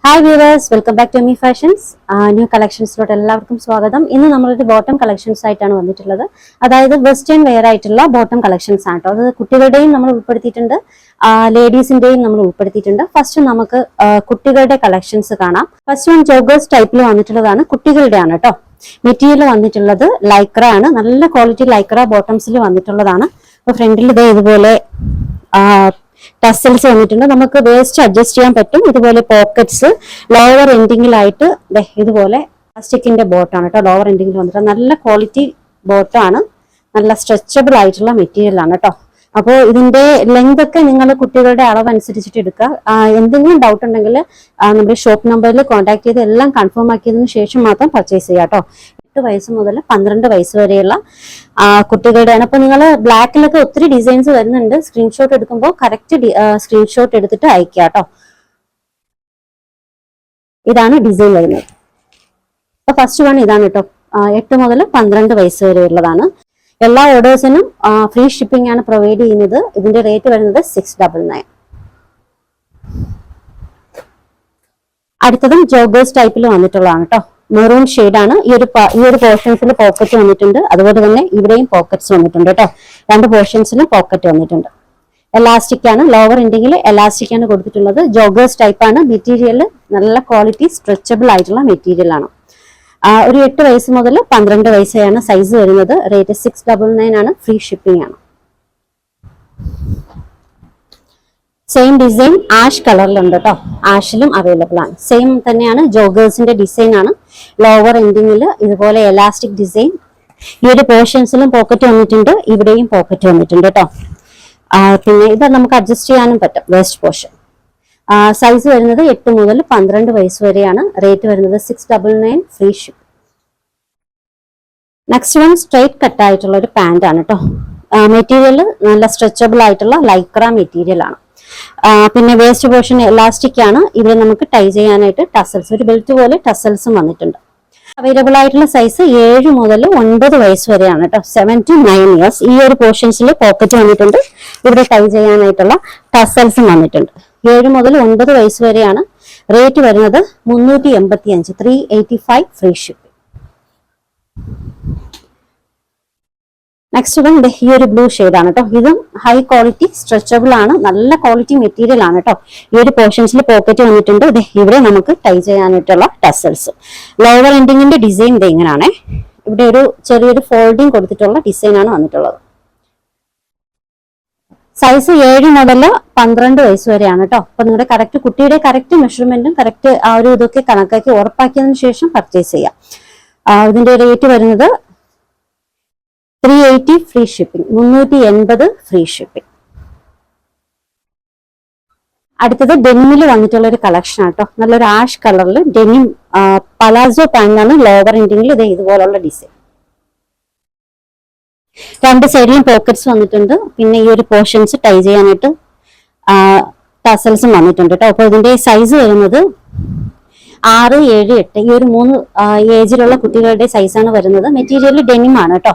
Hi viewers, welcome back to me fashions. New കളക്ഷൻസിലോട്ട് എല്ലാവർക്കും സ്വാഗതം. ഇന്ന് നമ്മളൊരു ബോട്ടം കളക്ഷൻസ് ആയിട്ടാണ് വന്നിട്ടുള്ളത്. അതായത് വെസ്റ്റേൺ വെയർ ആയിട്ടുള്ള ബോട്ടം കളക്ഷൻസ് ആണ് കേട്ടോ. അത് കുട്ടികളുടെയും നമ്മൾ ഉൾപ്പെടുത്തിയിട്ടുണ്ട്, ലേഡീസിന്റെയും നമ്മൾ ഉൾപ്പെടുത്തിയിട്ടുണ്ട്. ഫസ്റ്റ് നമുക്ക് കുട്ടികളുടെ കളക്ഷൻസ് കാണാം. ഫസ്റ്റ് വൺ ജോഗേഴ്സ് ടൈപ്പിൽ വന്നിട്ടുള്ളതാണ്, കുട്ടികളുടെ ആണ് കേട്ടോ. മെറ്റീരിയൽ വന്നിട്ടുള്ളത് ലൈക്ര ആണ്, നല്ല ക്വാളിറ്റി ലൈക്ര ബോട്ടംസിൽ വന്നിട്ടുള്ളതാണ്. അപ്പൊ ഫ്രണ്ടിൽ ഇതുപോലെ ടസൽസ് വന്നിട്ടുണ്ട്. നമുക്ക് വേസ്റ്റ് അഡ്ജസ്റ്റ് ചെയ്യാൻ പറ്റും. ഇതുപോലെ പോക്കറ്റ്സ് ലോവർ എൻഡിങ്ങിലായിട്ട് ഇതുപോലെ പ്ലാസ്റ്റിക്കിന്റെ ബോട്ടാണ് കേട്ടോ. ലോവർ എൻഡിങ്ങിൽ വന്നിട്ട് നല്ല ക്വാളിറ്റി ബോട്ടാണ്, നല്ല സ്ട്രെച്ചബിൾ ആയിട്ടുള്ള മെറ്റീരിയൽ ആണ് കേട്ടോ. അപ്പോൾ ഇതിന്റെ ലെങ്ത് ഒക്കെ നിങ്ങൾ കുട്ടികളുടെ അളവ് അനുസരിച്ചിട്ട് എടുക്കുക. എന്തെങ്കിലും ഡൗട്ട് ഉണ്ടെങ്കിൽ നമ്മുടെ ഷോപ്പ് നമ്പറിൽ കോൺടാക്ട് ചെയ്ത് എല്ലാം കൺഫേം ആക്കിയതിനു ശേഷം മാത്രം പർച്ചേസ് ചെയ്യുക കേട്ടോ. 8 വയസ്സ് മുതൽ 12 വയസ്സ് വരെയുള്ള കുട്ടികളുടെയാണ്. അപ്പൊ നിങ്ങൾ ബ്ലാക്കിലൊക്കെ ഒത്തിരി ഡിസൈൻസ് വരുന്നുണ്ട്. സ്ക്രീൻഷോട്ട് എടുക്കുമ്പോൾ കറക്റ്റ് സ്ക്രീൻഷോട്ട് എടുത്തിട്ട് അയക്കുക കേട്ടോ. ഇതാണ് ഡിസൈൻ വരുന്നത്. അപ്പൊ ഫസ്റ്റ് വൺ ഇതാണ് കേട്ടോ. 8 മുതൽ 12 വയസ്സ് വരെയുള്ളതാണ്. എല്ലാ ഓർഡേഴ്സിനും ഫ്രീ ഷിപ്പിംഗ് ആണ് പ്രൊവൈഡ് ചെയ്യുന്നത്. ഇതിന്റെ റേറ്റ് വരുന്നത് 699. അടുത്തതും ജോഗേഴ്സ് ടൈപ്പിൽ വന്നിട്ടുള്ളതാണ് കേട്ടോ. മെറൂൺ ഷെയ്ഡാണ്. ഈ ഒരു പോർഷൻസിൽ പോക്കറ്റ് വന്നിട്ടുണ്ട്, അതുപോലെ തന്നെ ഇവിടെയും പോക്കറ്റ്സ് വന്നിട്ടുണ്ട് കേട്ടോ. 2 പോർഷൻസിലും പോക്കറ്റ് വന്നിട്ടുണ്ട്. എലാസ്റ്റിക് ആണ്, ലോവർ എൻഡിങ്ങിൽ എലാസ്റ്റിക് ആണ് കൊടുത്തിട്ടുള്ളത്. ജോഗേഴ്സ് ടൈപ്പ് ആണ്. മെറ്റീരിയൽ നല്ല ക്വാളിറ്റി സ്ട്രെച്ചബിൾ ആയിട്ടുള്ള മെറ്റീരിയൽ ആണ്. ഒരു 8 വയസ്സ് മുതൽ 12 വയസ്സാണ് സൈസ് വരുന്നത്. റേറ്റ് 699 ആണ്. ഫ്രീ ഷിപ്പിംഗ് ആണ്. സെയിം ഡിസൈൻ ആഷ് കളറിലുണ്ട് കേട്ടോ. ആഷിലും അവൈലബിൾ ആണ്. സെയിം തന്നെയാണ്, ജോഗേഴ്സിന്റെ ഡിസൈൻ ആണ്. ലോവർ എൻഡിങ്ങിൽ ഇതുപോലെ എലാസ്റ്റിക് ഡിസൈൻ. ഈ ഒരു പോർഷൻസിലും പോക്കറ്റ് വന്നിട്ടുണ്ട്, ഇവിടെയും പോക്കറ്റ് വന്നിട്ടുണ്ട് കേട്ടോ. പിന്നെ ഇത് നമുക്ക് അഡ്ജസ്റ്റ് ചെയ്യാനും പറ്റും. വേസ്റ്റ് പോർഷൻ സൈസ് വരുന്നത് 8 മുതൽ 12 വയസ്സ് വരെയാണ്. റേറ്റ് വരുന്നത് 699. Free ship. Next one straight cut ആയിട്ടുള്ള ഒരു പാന്റ് ആണ് കേട്ടോ. മെറ്റീരിയൽ നല്ല സ്ട്രെച്ചബിൾ ആയിട്ടുള്ള ലൈക്ര മെറ്റീരിയൽ ആണ്. പിന്നെ വേസ്റ്റ് പോർഷൻ എലാസ്റ്റിക് ആണ്. ഇവിടെ നമുക്ക് ടൈ ചെയ്യാനായിട്ട് ടസൽസ്, ഒരു ബെൽറ്റ് പോലെ ടസൽസും വന്നിട്ടുണ്ട്. അവൈലബിൾ ആയിട്ടുള്ള സൈസ് 7 മുതൽ 9 വയസ്സ് വരെയാണ് കേട്ടോ. 7 to 9 ഇയേഴ്സ്. ഈ ഒരു പോർഷൻസിൽ പോക്കറ്റ് വന്നിട്ടുണ്ട്, ഇവിടെ ടൈ ചെയ്യാനായിട്ടുള്ള ടസൽസും വന്നിട്ടുണ്ട്. 7 മുതൽ 9 വയസ്സ് വരെയാണ്. റേറ്റ് വരുന്നത് 385. 385. Free ship. നെക്സ്റ്റ് വൺ ഈ ഒരു ബ്ലൂ ഷെയ്ഡാണ് കേട്ടോ. ഇതും ഹൈ ക്വാളിറ്റി സ്ട്രെച്ചബിൾ ആണ്, നല്ല ക്വാളിറ്റി മെറ്റീരിയൽ ആണ് കേട്ടോ. ഈ ഒരു പോർഷൻസിൽ പോക്കറ്റ് വന്നിട്ടുണ്ട്. ഇവിടെ നമുക്ക് ടൈ ചെയ്യാനായിട്ടുള്ള ടസൽസ്. ലോവർ എൻഡിങ്ങിന്റെ ഡിസൈൻ ഇത് ഇങ്ങനെയാണേ. ഇവിടെ ഒരു ചെറിയൊരു ഫോൾഡിങ് കൊടുത്തിട്ടുള്ള ഡിസൈൻ ആണ് വന്നിട്ടുള്ളത്. സൈസ് 7 മുതൽ 12 വയസ്സ് വരെയാണ് കേട്ടോ. അപ്പൊ നിങ്ങളുടെ കറക്റ്റ് കുട്ടിയുടെ കറക്റ്റ് മെഷർമെന്റും കറക്റ്റ് ആ ഒരു ഇതൊക്കെ കണക്കാക്കി ഉറപ്പാക്കിയതിനു ശേഷം പർച്ചേസ് ചെയ്യാം. ഇതിന്റെ റേറ്റ് വരുന്നത് 380. Free shipping. 380 free shipping. അടുത്തത് ഡെനിമിൽ വന്നിട്ടുള്ള ഒരു കളക്ഷൻ ആട്ടോ. നല്ലൊരു ആഷ് കളറിൽ ഡെനിം പലാസോ പാന്റാണ്. ലോവർ എൻഡിങ്ങിൽ ഇതുപോലുള്ള ഡിസൈൻ. 2 സൈഡിലും പോക്കറ്റ്സ് വന്നിട്ടുണ്ട്. പിന്നെ ഈ ഒരു പോർഷൻസ് ടൈ ചെയ്യാനായിട്ട് ടസൽസും വന്നിട്ടുണ്ട് കേട്ടോ. അപ്പൊ ഇതിന്റെ സൈസ് വരുന്നത് 6, 7, 8 ഈ ഒരു 3 ഏജിലുള്ള കുട്ടികളുടെ സൈസാണ് വരുന്നത്. മെറ്റീരിയൽ ഡെനിം ആണ് കേട്ടോ.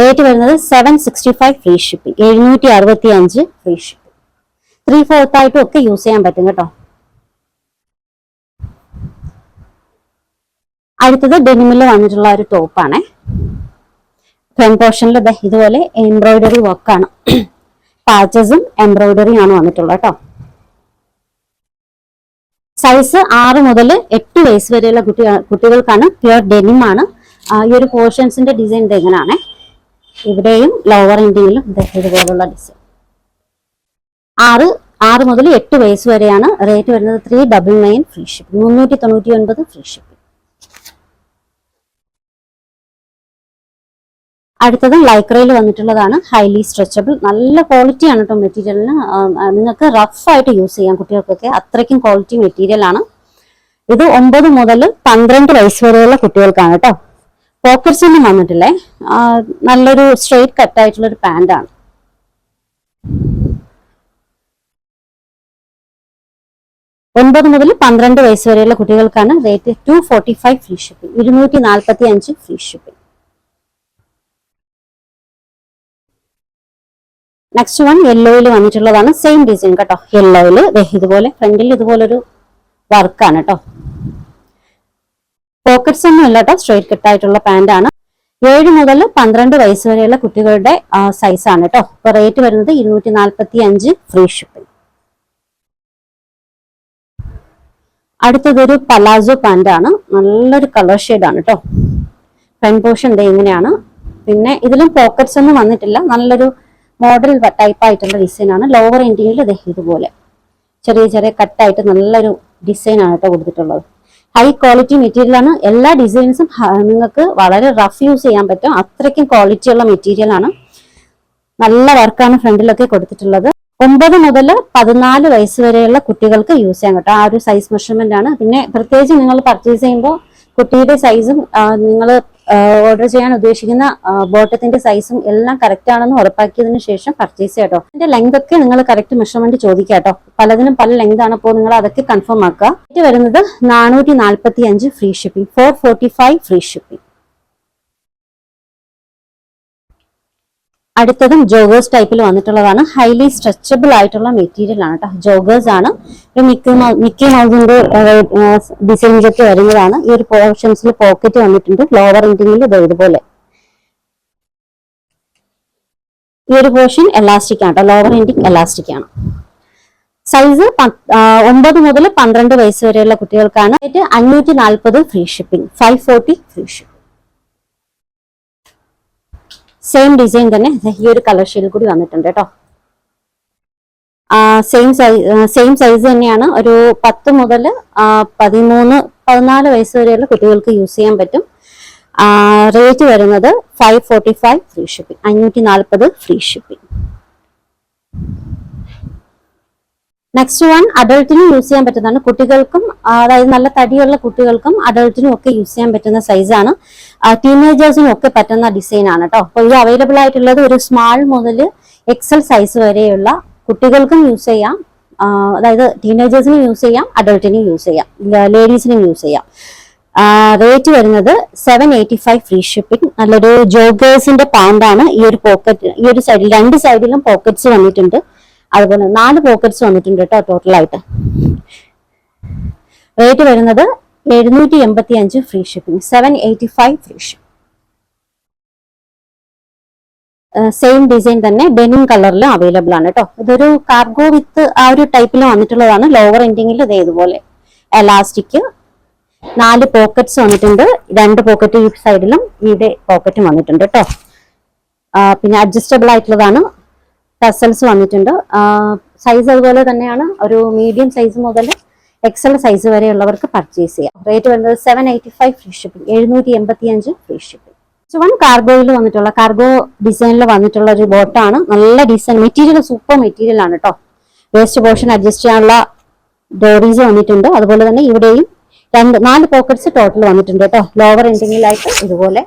റേറ്റ് വരുന്നത് 765. Free shipping. 765 free shipping. 3/4 ആയിട്ടും ഒക്കെ യൂസ് ചെയ്യാൻ പറ്റും കേട്ടോ. അടുത്തത് ഡെനിമിൽ വന്നിട്ടുള്ള ഒരു ടോപ്പാണ്. ഫ്രണ്ട് പോർഷനിൽ ഇതുപോലെ എംബ്രോയിഡറി വർക്കാണ്. പാച്ചസും എംബ്രോയിഡറിയും ആണ് വന്നിട്ടുള്ളത് കേട്ടോ. സൈസ് 6 മുതൽ 8 വയസ്സ് വരെയുള്ള കുട്ടികൾക്കാണ്. പ്യുർ ഡെനിം ആണ്. ഈ ഒരു പോർഷൻസിന്റെ ഡിസൈൻ എങ്ങനെയാണേ. ഇവിടെയും ലോവർ എൻഡിങ്ങിലും ഇതുപോലുള്ള ഡിസൈൻ. 6 മുതൽ 8 വയസ്സ് വരെയാണ്. റേറ്റ് വരുന്നത് 399. Free shipping. 399 free shipping. അടുത്തത് ലൈക്രയിൽ വന്നിട്ടുള്ളതാണ്. ഹൈലി സ്ട്രെച്ചബിൾ, നല്ല ക്വാളിറ്റി ആണ് കേട്ടോ മെറ്റീരിയലിന്. നിങ്ങൾക്ക് റഫ് ആയിട്ട് യൂസ് ചെയ്യാം കുട്ടികൾക്കൊക്കെ, അത്രയ്ക്കും ക്വാളിറ്റി മെറ്റീരിയൽ ആണ്. ഇത് 9 മുതൽ 12 വയസ്സ് വരെയുള്ള കുട്ടികൾക്കാണ് കേട്ടോ. പോക്കറ്റ്സ് ഒന്നും വന്നിട്ടില്ലേ. നല്ലൊരു സ്ട്രെയിറ്റ് കട്ട് ആയിട്ടുള്ള ഒരു പാന്റ് ആണ്. ഒൻപത് മുതൽ 12 വയസ്സ് വരെയുള്ള കുട്ടികൾക്കാണ്. Rate 245. Free shipping. 245 free shipping. Next one യെല്ലോയിൽ വന്നിട്ടുള്ളതാണ്, സെയിം ഡിസൈൻ കേട്ടോ. യെല്ലോയിൽ ഇതുപോലെ ഫ്രണ്ടിൽ ഇതുപോലൊരു വർക്കാണ് കേട്ടോ. പോക്കറ്റ്സ് ഒന്നും ഇല്ല കേട്ടോ, സ്ട്രൈറ്റ് കട്ട് ആയിട്ടുള്ള പാന്റ് ആണ്. 7 മുതൽ 12 വയസ്സ് വരെയുള്ള കുട്ടികളുടെ സൈസാണ് കേട്ടോ. ഇപ്പൊ റേറ്റ് വരുന്നത് 245 ഫ്രീ ഷിപ്പിംഗ്. അടുത്തതൊരു പലാസോ പാന്റ് ആണ്, നല്ലൊരു കളർ ഷെയ്ഡ് ആണ് കേട്ടോ. ഫ്രണ്ട് പോർഷൻ ഇങ്ങനെയാണ്. പിന്നെ ഇതിലും പോക്കറ്റ്സ് ഒന്നും വന്നിട്ടില്ല, നല്ലൊരു മോഡൽ ടൈപ്പ് ആയിട്ടുള്ള ഡിസൈൻ ആണ്. ലോവർ എൻഡിങ്ങിൽ ഇതുപോലെ ചെറിയ ചെറിയ കട്ടായിട്ട് നല്ലൊരു ഡിസൈൻ ആണ് കേട്ടോ കൊടുത്തിട്ടുള്ളത്. ഹൈ ക്വാളിറ്റി മെറ്റീരിയൽ ആണ്. എല്ലാ ഡിസൈൻസും നിങ്ങൾക്ക് വളരെ റഫ് യൂസ് ചെയ്യാൻ പറ്റും, അത്രയ്ക്കും ക്വാളിറ്റി ഉള്ള മെറ്റീരിയൽ ആണ്. നല്ല വർക്കാണ് ഫ്രണ്ടിലൊക്കെ കൊടുത്തിട്ടുള്ളത്. 9 മുതൽ 14 വയസ്സ് വരെയുള്ള കുട്ടികൾക്ക് യൂസ് ചെയ്യാൻ കേട്ടോ. ആ ഒരു സൈസ് മെഷർമെന്റ് ആണ്. പിന്നെ പ്രത്യേകിച്ച് നിങ്ങൾ പർച്ചേസ് ചെയ്യുമ്പോൾ കുട്ടിയുടെ സൈസും നിങ്ങൾ ഓർഡർ ചെയ്യാൻ ഉദ്ദേശിക്കുന്ന ബോട്ടത്തിന്റെ സൈസും എല്ലാം കറക്റ്റ് ആണെന്ന് ഉറപ്പാക്കിയതിനു ശേഷം പർച്ചേസ് ചെയ്യാട്ടോ. അതിന്റെ ലെങ്ത് ഒക്കെ നിങ്ങൾ കറക്റ്റ് മെഷർമെന്റ് ചോദിക്കാട്ടോ. പലതിനും പല ലെങ്ത് ആണ്, അപ്പോൾ നിങ്ങൾ അതൊക്കെ കൺഫേം ആക്കുക. ഇത് വരുന്നത് 445 ഫ്രീ ഷിപ്പിംഗ്, 445 ഫ്രീ ഷിപ്പിംഗ്. അടുത്തതും ജോഗേഴ്സ് ടൈപ്പിൽ വന്നിട്ടുള്ളതാണ്. ഹൈലി സ്ട്രെച്ചബിൾ ആയിട്ടുള്ള മെറ്റീരിയൽ ആണ് കേട്ടോ. ജോഗേഴ്സ് ആണ്. മിക്കി മൗസിന്റെ ഡിസൈൻസൊക്കെ വരുന്നതാണ്. ഈ ഒരു പോർഷൻസിൽ പോക്കറ്റ് വന്നിട്ടുണ്ട്. ലോവർ എൻഡിങ്ങിൽ ഇതുപോലെ ഈ ഒരു പോർഷൻ എലാസ്റ്റിക് ആണ് കേട്ടോ. ലോവർ എൻഡിങ് എലാസ്റ്റിക് ആണ്. സൈസ് 9 മുതൽ 12 വയസ്സ് വരെയുള്ള കുട്ടികൾക്കാണ്. 540 free shipping, 540 free shipping. Same design തന്നെ ഈ ഒരു കളർ ഷെയ്ഡിൽ കൂടി വന്നിട്ടുണ്ട് കേട്ടോ. സെയിം സൈസ് തന്നെയാണ്. ഒരു 10 മുതൽ 14 വയസ്സ് വരെയുള്ള കുട്ടികൾക്ക് യൂസ് ചെയ്യാൻ പറ്റും. റേറ്റ് വരുന്നത് 545 free shipping, 540 free shipping. Next one അഡൾട്ടിനും യൂസ് ചെയ്യാൻ പറ്റുന്നതാണ്. കുട്ടികൾക്കും അതായത് നല്ല തടിയുള്ള കുട്ടികൾക്കും അഡൾട്ടിനും ഒക്കെ യൂസ് ചെയ്യാൻ പറ്റുന്ന സൈസാണ്. ടീനേജേഴ്സിനും ഒക്കെ പറ്റുന്ന ഡിസൈൻ ആണ് കേട്ടോ. അപ്പോൾ ഇത് അവൈലബിൾ ആയിട്ടുള്ളത് ഒരു സ്മാൾ മുതൽ എക്സൽ സൈസ് വരെയുള്ള കുട്ടികൾക്കും യൂസ് ചെയ്യാം. അതായത് ടീനേജേഴ്സിനും യൂസ് ചെയ്യാം, അഡൾട്ടിനും യൂസ് ചെയ്യാം, ലേഡീസിനും യൂസ് ചെയ്യാം. റേറ്റ് വരുന്നത് 785 ഫ്രീ ഷിപ്പിംഗ്. നല്ലൊരു ജോഗേഴ്സിന്റെ പാന്റ് ആണ്. ഈ ഒരു പോക്കറ്റ്, ഈ ഒരു സൈഡിൽ 2 സൈഡിലും പോക്കറ്റ്സ് വന്നിട്ടുണ്ട്. അതുപോലെ 4 പോക്കറ്റ്സ് വന്നിട്ടുണ്ട് കേട്ടോ ടോട്ടലായിട്ട്. റേറ്റ് വരുന്നത് 785 free shipping, 785 free shipping. Same design തന്നെ ഡെനിം കളറിലും അവൈലബിൾ ആണ് കേട്ടോ. ഇതൊരു കാർഗോ വിത്ത് ആ ഒരു ടൈപ്പിൽ വന്നിട്ടുള്ളതാണ്. ലോവർ എൻഡിങ്ങിൽ ഇതുപോലെ എലാസ്റ്റിക്, 4 പോക്കറ്റ്സ് വന്നിട്ടുണ്ട്. 2 പോക്കറ്റ് ഈ സൈഡിലും ഇവിടെ പോക്കറ്റും വന്നിട്ടുണ്ട് കേട്ടോ. പിന്നെ അഡ്ജസ്റ്റബിൾ ആയിട്ടുള്ളതാണ്. ടസൽസ് വന്നിട്ടുണ്ട്. സൈസ് അതുപോലെ തന്നെയാണ്. ഒരു മീഡിയം സൈസ് മുതൽ എക്സൽ സൈസ് വരെയുള്ളവർക്ക് പർച്ചേസ് ചെയ്യാം. റേറ്റ് വരുന്നത് 785 free shipping, 785 free shipping. One കാർഗോയിൽ വന്നിട്ടുള്ള കാർഗോ ഡിസൈനിൽ വന്നിട്ടുള്ള ഒരു ബോട്ടാണ്. നല്ല ഡിസൈൻ, മെറ്റീരിയൽ സൂപ്പർ മെറ്റീരിയൽ ആണ് കേട്ടോ. വേസ്റ്റ് പോർഷൻ അഡ്ജസ്റ്റ് ചെയ്യാനുള്ള ഡോറീസ് വന്നിട്ടുണ്ട്. അതുപോലെ തന്നെ ഇവിടെയും 4 പോക്കറ്റ്സ് ടോട്ടൽ വന്നിട്ടുണ്ട് കേട്ടോ. ലോവർ എൻഡിങ്ങിലായിട്ട് ഇതുപോലെ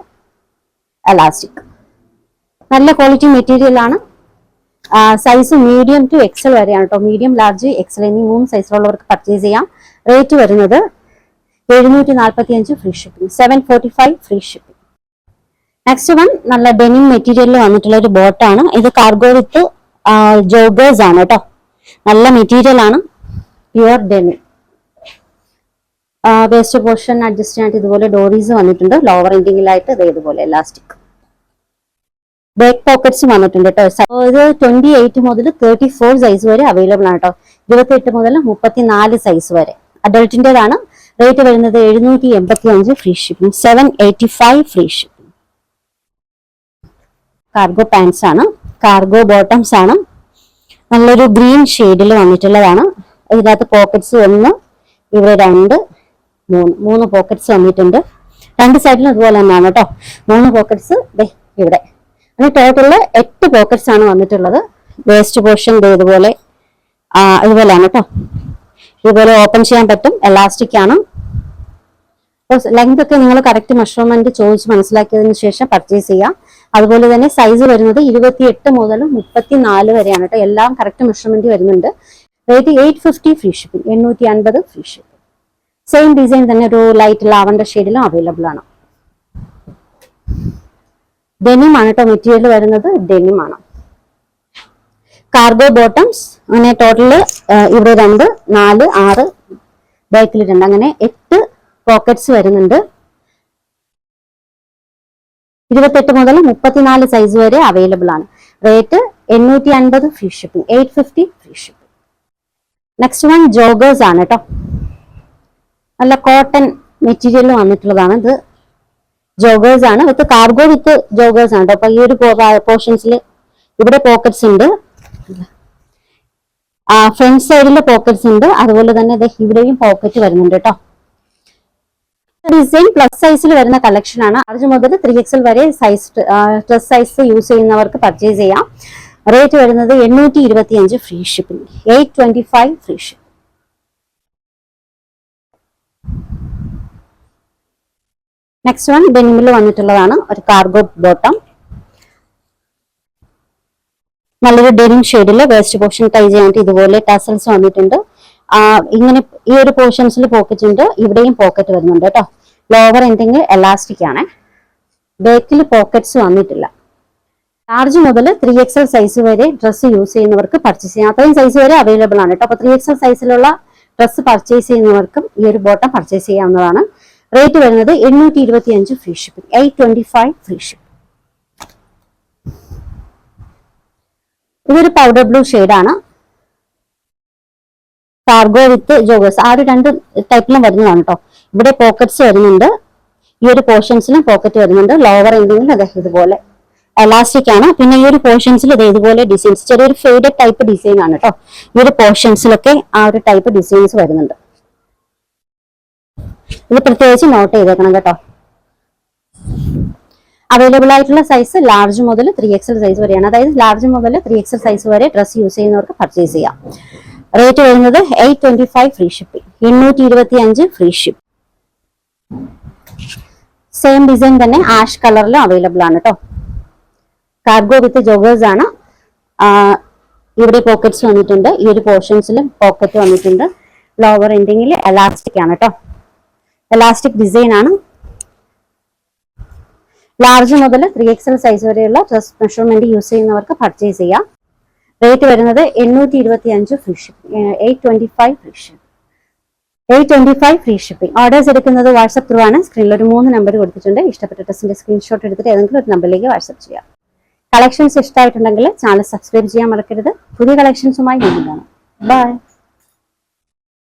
എലാസ്റ്റിക്, നല്ല ക്വാളിറ്റി മെറ്റീരിയൽ ആണ്. സൈസ് മീഡിയം ടു എക്സൽ വരെയാണ് കേട്ടോ. മീഡിയം, ലാർജ്, എക്സൽ എന്നീ 3 സൈസിലുള്ളവർക്ക് പർച്ചേസ് ചെയ്യാം. റേറ്റ് വരുന്നത് 745 free shipping, 745 free shipping. Next one നല്ല ഡെനിം മെറ്റീരിയലിൽ വന്നിട്ടുള്ള ഒരു ബോട്ടാണ്. ഇത് കാർഗോ വിത്ത് ജോഗേഴ്സ് ആണ് കേട്ടോ. നല്ല മെറ്റീരിയൽ ആണ്, pure denim. Waste portion adjust ചെയ്യാനായിട്ട് ഇതുപോലെ ഡോറീസ് വന്നിട്ടുണ്ട്. ലോവർ എൻഡിങ്ങിലായിട്ട് ഇതുപോലെ എലാസ്റ്റിക്, ബാക്ക് പോക്കറ്റ്സ് വന്നിട്ടുണ്ട് കേട്ടോ. ഇത് 28 മുതൽ 34 സൈസ് വരെ അവൈലബിൾ ആണ് കേട്ടോ. 28 മുതൽ 34 സൈസ് വരെ അഡൾട്ടിൻ്റെതാണ്. റേറ്റ് വരുന്നത് 785 free shipping, 785 free shipping. Cargo pants ആണ്, കാർഗോ ബോട്ടംസ് ആണ്. നല്ലൊരു ഗ്രീൻ ഷെയ്ഡിൽ വന്നിട്ടുള്ളതാണ്. ഇതിനകത്ത് പോക്കറ്റ്സ് 1, ഇവിടെ 2, 3 പോക്കറ്റ്സ് വന്നിട്ടുണ്ട്. 2 സൈഡിലും അതുപോലെ തന്നെയാണ് കേട്ടോ. 3 പോക്കറ്റ്സ് ഇവിടെ. ടോട്ടല് 8 പോക്കറ്റ്സ് ആണ് വന്നിട്ടുള്ളത്. വേസ്റ്റ് പോർഷൻ ഇതുപോലെയാണ് കേട്ടോ. ഇതുപോലെ ഓപ്പൺ ചെയ്യാൻ പറ്റും. എലാസ്റ്റിക് ആണ്. ലെങ്ത് ഒക്കെ നിങ്ങൾ കറക്റ്റ് മെഷർമെന്റ് ചോദിച്ച് മനസ്സിലാക്കിയതിനു ശേഷം പർച്ചേസ് ചെയ്യാം. അതുപോലെ തന്നെ സൈസ് വരുന്നത് 28 മുതൽ 34 വരെയാണ് കേട്ടോ. എല്ലാം കറക്റ്റ് മെഷർമെന്റ് വരുന്നുണ്ട്. Rate 850 free shipping, 850 free shipping. Same design തന്നെ ഒരു ലൈറ്റ് ലാവൻഡർ ഷെയ്ഡിലും അവൈലബിൾ ആണ്. ഡെനിം ആണ് കേട്ടോ മെറ്റീരിയൽ വരുന്നത്, ഡെനിം ആണ്. കാർഗോ ബോട്ടംസ് അങ്ങനെ ടോട്ടല് ഇവിടെ 2, 4, 6, ബാക്കിൽ 2 അങ്ങനെ 8 പോക്കറ്റ്സ് വരുന്നുണ്ട്. 28 മുതൽ 34 സൈസ് വരെ അവൈലബിൾ ആണ്. Rate 850 free shipping, 850 free shipping. Next one joggers ആണ് കേട്ടോ. നല്ല കോട്ടൺ മെറ്റീരിയൽ വന്നിട്ടുള്ളതാണ്. ഇത് ജോഗേഴ്സ് ആണ്, വിത്ത് കാർഗോ വിത്ത് ജോഗേഴ്സ് ആണ് കേട്ടോ. അപ്പൊ ഈ ഒരു പോർഷൻസിൽ ഇവിടെ പോക്കറ്റ്സ് ഉണ്ട്, ഫ്രണ്ട് സൈഡിൽ പോക്കറ്റ്സ് ഉണ്ട്, അതുപോലെ തന്നെ ഇവിടെയും പോക്കറ്റ് വരുന്നുണ്ട് കേട്ടോ. ഡിസൈൻ പ്ലസ് സൈസിൽ വരുന്ന കളക്ഷൻ ആണ്. ലാർജ് മുതൽ 3XL വരെ സൈസ് പ്ലസ് സൈസ് യൂസ് ചെയ്യുന്നവർക്ക് പർച്ചേസ് ചെയ്യാം. റേറ്റ് വരുന്നത് 825 free shipping, 825 free shipping. Next one ഡെനിമിൽ വന്നിട്ടുള്ളതാണ്, ഒരു കാർഗോ ബോട്ടം. നല്ലൊരു ഡെനിം ഷെയ്ഡില് വേസ്റ്റ് പോർഷൻ ടൈ ചെയ്യാനായിട്ട് ഇതുപോലെ ടസൽസ് വന്നിട്ടുണ്ട്. ഇങ്ങനെ ഈ ഒരു പോർഷൻസിൽ പോക്കറ്റ് ഉണ്ട്, ഇവിടെയും പോക്കറ്റ് വരുന്നുണ്ട് കേട്ടോ. ലോവർ എന്തെങ്കിലും എലാസ്റ്റിക് ആണ്, ബാക്കിൽ പോക്കറ്റ്സ് വന്നിട്ടില്ല. ലാർജ് മുതൽ 3XL സൈസ് വരെ ഡ്രസ്സ് യൂസ് ചെയ്യുന്നവർക്ക് പർച്ചേസ് ചെയ്യാം. അത്രയും സൈസ് വരെ അവൈലബിൾ ആണ് കേട്ടോ. അപ്പൊ 3XL സൈസിലുള്ള ഡ്രസ്സ് പർച്ചേസ് ചെയ്യുന്നവർക്കും ഈ ഒരു ബോട്ടം പർച്ചേസ് ചെയ്യാവുന്നതാണ്. റേറ്റ് വരുന്നത് 825 ഫ്രീ ഷിപ്പിംഗ്, 825 ഫ്രീ ഷിപ്പിംഗ്. ഇതൊരു പൗഡർ ബ്ലൂ ഷെയ്ഡാണ്, കാർഗോ വിത്ത് ജോഗേഴ്സ്. ആ ഒരു 2 ടൈപ്പിലും വരുന്നതാണ് കേട്ടോ. ഇവിടെ പോക്കറ്റ്സ് വരുന്നുണ്ട്, ഈ ഒരു പോർഷൻസിലും പോക്കറ്റ് വരുന്നുണ്ട്. ലോവർ എന്തെങ്കിലും അതെ ഇതുപോലെ എലാസ്റ്റിക് ആണ്. പിന്നെ ഈ ഒരു പോർഷൻസിൽ ഇതുപോലെ ഡിസൈൻസ്, ചെറിയൊരു ഫെയ്ഡഡ് ടൈപ്പ് ഡിസൈൻ ആണ് കേട്ടോ. ഈ ഒരു പോർഷൻസിലൊക്കെ ആ ഒരു ടൈപ്പ് ഡിസൈൻസ് വരുന്നുണ്ട്. ഇത് പ്രത്യേകിച്ച് നോട്ട് ചെയ്തേക്കണം കേട്ടോ. അവൈലബിൾ ആയിട്ടുള്ള സൈസ് ലാർജ് മുതൽ 3XL സൈസ് വരെയാണ്. അതായത് ലാർജ് മുതൽ 3XL സൈസ് വരെ ഡ്രസ് യൂസ് ചെയ്യുന്നവർക്ക് പർച്ചേസ് ചെയ്യാം. റേറ്റ് വരുന്നത് 825 free shipping, 825 free ship. Same design തന്നെ ആഷ് കളറിലും അവൈലബിൾ ആണ് കേട്ടോ. കാർഗോ വിത്ത് ജോഗേഴ്സ് ആണ്. ഇവിടെ പോക്കറ്റ്സ് വന്നിട്ടുണ്ട്, ഈ ഒരു പോർഷൻസിലും പോക്കറ്റ് വന്നിട്ടുണ്ട്. ലോവർ എൻഡിങ്ങിൽ എലാസ്റ്റിക് ആണ് കേട്ടോ, എലാസ്റ്റിക് ഡിസൈൻ ആണ്. ലാർജ് മുതൽ 3XL സൈസ് വരെയുള്ള ഡ്രസ് മെഷർമെന്റ് യൂസ് ചെയ്യുന്നവർക്ക് പർച്ചേസ് ചെയ്യാം. റേറ്റ് വരുന്നത് 825 free shipping, 825 free shipping, 825 free shipping. Orders എടുക്കുന്നത് വാട്സ്ആപ്പ് ത്രൂ ആണ്. സ്ക്രീനിൽ ഒരു 3 നമ്പർ കൊടുത്തിട്ടുണ്ട്. ഇഷ്ടപ്പെട്ട ഡ്രസ്സിന്റെ സ്ക്രീൻഷോട്ട് എടുത്തിട്ട് ഏതെങ്കിലും ഒരു നമ്പറിലേക്ക് വാട്സ്ആപ്പ് ചെയ്യാം. കളക്ഷൻസ് ഇഷ്ടമായിട്ടുണ്ടെങ്കിൽ ചാനൽ സബ്സ്ക്രൈബ് ചെയ്യാൻ മറക്കരുത്. പുതിയ കളക്ഷൻസുമായി വീണ്ടും കാണാം. ബൈ.